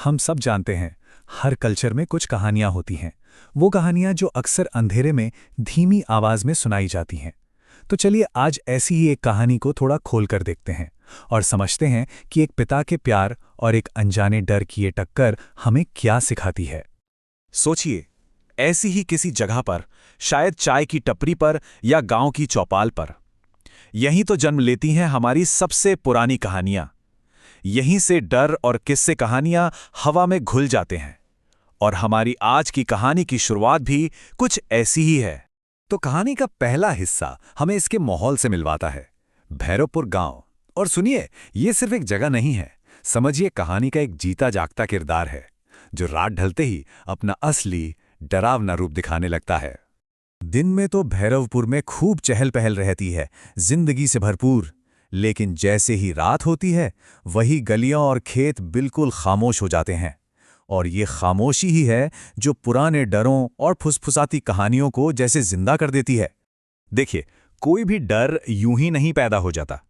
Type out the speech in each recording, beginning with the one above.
हम सब जानते हैं, हर कल्चर में कुछ कहानियां होती हैं। वो कहानियां जो अक्सर अंधेरे में धीमी आवाज में सुनाई जाती हैं। तो चलिए आज ऐसी ही एक कहानी को थोड़ा खोल कर देखते हैं और समझते हैं कि एक पिता के प्यार और एक अनजाने डर की ये टक्कर हमें क्या सिखाती है। सोचिए, ऐसी ही किसी जगह पर, शायद चाय की टपरी पर या गांव की चौपाल पर, यहीं तो जन्म लेती हैं हमारी सबसे पुरानी कहानियां। यहीं से डर और किस्से कहानियां हवा में घुल जाते हैं। और हमारी आज की कहानी की शुरुआत भी कुछ ऐसी ही है। तो कहानी का पहला हिस्सा हमें इसके माहौल से मिलवाता है, भैरवपुर गांव। और सुनिए, ये सिर्फ एक जगह नहीं है, समझिए कहानी का एक जीता जागता किरदार है जो रात ढलते ही अपना असली डरावना रूप दिखाने लगता है। दिन में तो भैरवपुर में खूब चहल पहल रहती है, जिंदगी से भरपूर। लेकिन जैसे ही रात होती है, वही गलियां और खेत बिल्कुल खामोश हो जाते हैं। और ये खामोशी ही है जो पुराने डरों और फुसफुसाती कहानियों को जैसे जिंदा कर देती है। देखिए, कोई भी डर यूं ही नहीं पैदा हो जाता।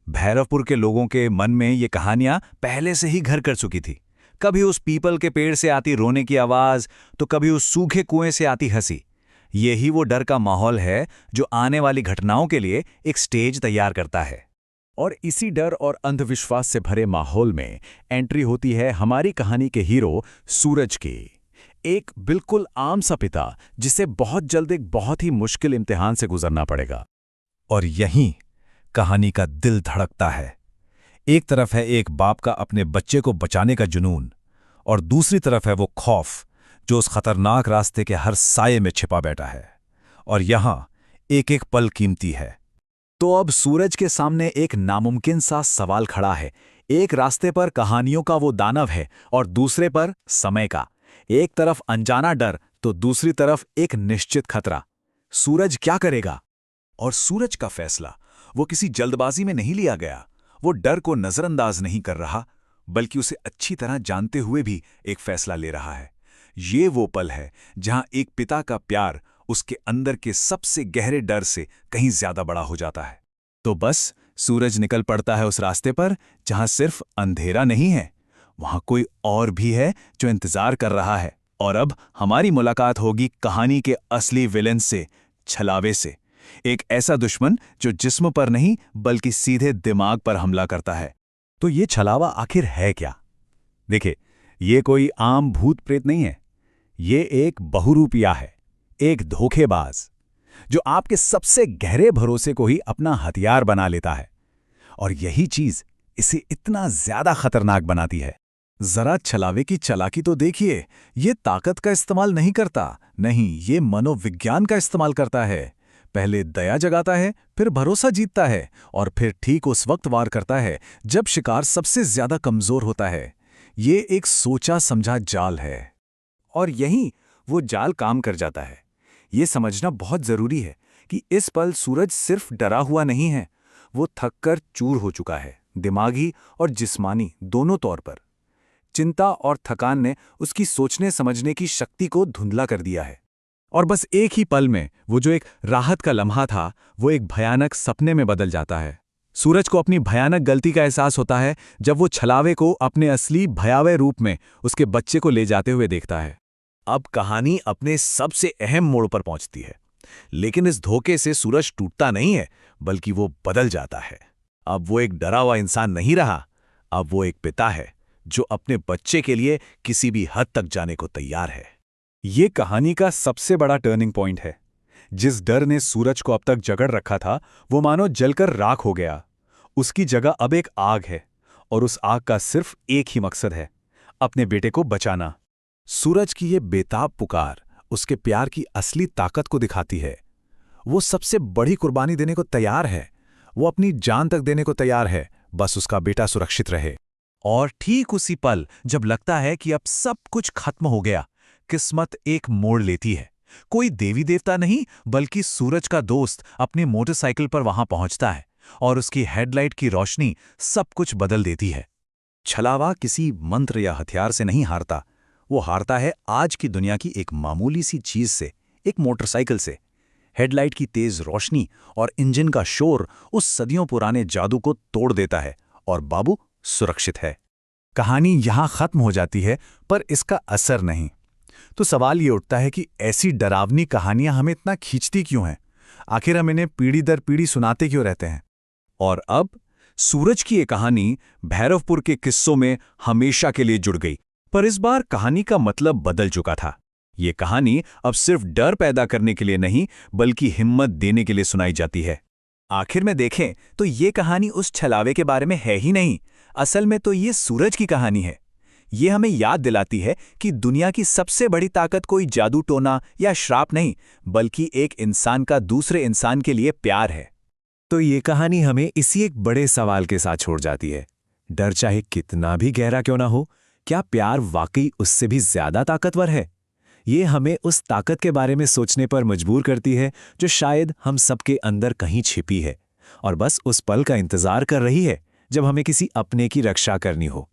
भैरवपुर के लोगों के मन में ये कहानियां पहले से ही घर कर चुकी थी। कभी उस पीपल के पेड़ से आती रोने की आवाज, तो कभी उस सूखे कुएं से आती हंसी। यही वो डर का माहौल है जो आने वाली घटनाओं के लिए एक स्टेज तैयार करता है। और इसी डर और अंधविश्वास से भरे माहौल में एंट्री होती है हमारी कहानी के हीरो सूरज की। एक बिल्कुल आम सा पिता जिसे बहुत जल्द एक बहुत ही मुश्किल इम्तिहान से गुजरना पड़ेगा। और यहीं कहानी का दिल धड़कता है। एक तरफ है एक बाप का अपने बच्चे को बचाने का जुनून, और दूसरी तरफ है वो खौफ जो उस खतरनाक रास्ते के हर साये में छिपा बैठा है। और यहां एक एक पल कीमती है। तो अब सूरज के सामने एक नामुमकिन सा सवाल खड़ा है। एक रास्ते पर कहानियों का वो दानव है और दूसरे पर समय का। एक तरफ अनजाना डर तो दूसरी तरफ एक निश्चित खतरा। सूरज क्या करेगा? और सूरज का फैसला वो किसी जल्दबाजी में नहीं लिया गया। वो डर को नजरअंदाज नहीं कर रहा, बल्कि उसे अच्छी तरह जानते हुए भी एक फैसला ले रहा है। ये वो पल है जहां एक पिता का प्यार उसके अंदर के सबसे गहरे डर से कहीं ज्यादा बड़ा हो जाता है। तो बस सूरज निकल पड़ता है उस रास्ते पर जहां सिर्फ अंधेरा नहीं है, वहां कोई और भी है जो इंतजार कर रहा है। और अब हमारी मुलाकात होगी कहानी के असली विलेन से, छलावे से। एक ऐसा दुश्मन जो जिस्म पर नहीं बल्कि सीधे दिमाग पर हमला करता है। तो ये छलावा आखिर है क्या? देखिए, ये कोई आम भूत प्रेत नहीं है। ये एक बहुरूपिया है, एक धोखेबाज जो आपके सबसे गहरे भरोसे को ही अपना हथियार बना लेता है। और यही चीज इसे इतना ज्यादा खतरनाक बनाती है। जरा छलावे की चालाकी तो देखिए। ये ताकत का इस्तेमाल नहीं करता, नहीं, ये मनोविज्ञान का इस्तेमाल करता है। पहले दया जगाता है, फिर भरोसा जीतता है, और फिर ठीक उस वक्त वार करता है जब शिकार सबसे ज्यादा कमजोर होता है। ये एक सोचा समझा जाल है। और यहीं वो जाल काम कर जाता है। ये समझना बहुत जरूरी है कि इस पल सूरज सिर्फ डरा हुआ नहीं है, वो थककर चूर हो चुका है, दिमागी और जिस्मानी दोनों तौर पर। चिंता और थकान ने उसकी सोचने समझने की शक्ति को धुंधला कर दिया है। और बस एक ही पल में वो जो एक राहत का लम्हा था, वो एक भयानक सपने में बदल जाता है। सूरज को अपनी भयानक गलती का एहसास होता है जब वो छलावे को अपने असली भयावह रूप में उसके बच्चे को ले जाते हुए देखता है। अब कहानी अपने सबसे अहम मोड़ पर पहुंचती है। लेकिन इस धोखे से सूरज टूटता नहीं है, बल्कि वो बदल जाता है। अब वो एक डरा हुआ इंसान नहीं रहा, अब वो एक पिता है जो अपने बच्चे के लिए किसी भी हद तक जाने को तैयार है। ये कहानी का सबसे बड़ा टर्निंग पॉइंट है। जिस डर ने सूरज को अब तक जकड़ रखा था, वो मानो जलकर राख हो गया। उसकी जगह अब एक आग है, और उस आग का सिर्फ एक ही मकसद है, अपने बेटे को बचाना। सूरज की ये बेताब पुकार उसके प्यार की असली ताकत को दिखाती है। वो सबसे बड़ी कुर्बानी देने को तैयार है, वो अपनी जान तक देने को तैयार है, बस उसका बेटा सुरक्षित रहे। और ठीक उसी पल जब लगता है कि अब सब कुछ खत्म हो गया, किस्मत एक मोड़ लेती है। कोई देवी देवता नहीं, बल्कि सूरज का दोस्त अपनी मोटरसाइकिल पर वहां पहुंचता है, और उसकी हेडलाइट की रोशनी सब कुछ बदल देती है। छलावा किसी मंत्र या हथियार से नहीं हारता, वो हारता है आज की दुनिया की एक मामूली सी चीज से, एक मोटरसाइकिल से। हेडलाइट की तेज रोशनी और इंजन का शोर उस सदियों पुराने जादू को तोड़ देता है, और बाबू सुरक्षित है। कहानी यहाँ खत्म हो जाती है, पर इसका असर नहीं। तो सवाल ये उठता है कि ऐसी डरावनी कहानियां हमें इतना खींचती क्यों हैं? आखिर हम इन्हें पीढ़ी दर पीढ़ी सुनाते क्यों रहते हैं? और अब सूरज की ये कहानी भैरवपुर के किस्सों में हमेशा के लिए जुड़ गई। पर इस बार कहानी का मतलब बदल चुका था। ये कहानी अब सिर्फ डर पैदा करने के लिए नहीं, बल्कि हिम्मत देने के लिए सुनाई जाती है। आखिर में देखें तो ये कहानी उस छलावे के बारे में है ही नहीं। असल में तो ये सूरज की कहानी है। ये हमें याद दिलाती है कि दुनिया की सबसे बड़ी ताकत कोई जादू टोना या श्राप नहीं, बल्कि एक इंसान का दूसरे इंसान के लिए प्यार है। तो ये कहानी हमें इसी एक बड़े सवाल के साथ छोड़ जाती है। डर चाहे कितना भी गहरा क्यों ना हो, क्या प्यार वाकई उससे भी ज्यादा ताकतवर है? ये हमें उस ताकत के बारे में सोचने पर मजबूर करती है जो शायद हम सबके अंदर कहीं छिपी है और बस उस पल का इंतजार कर रही है जब हमें किसी अपने की रक्षा करनी हो।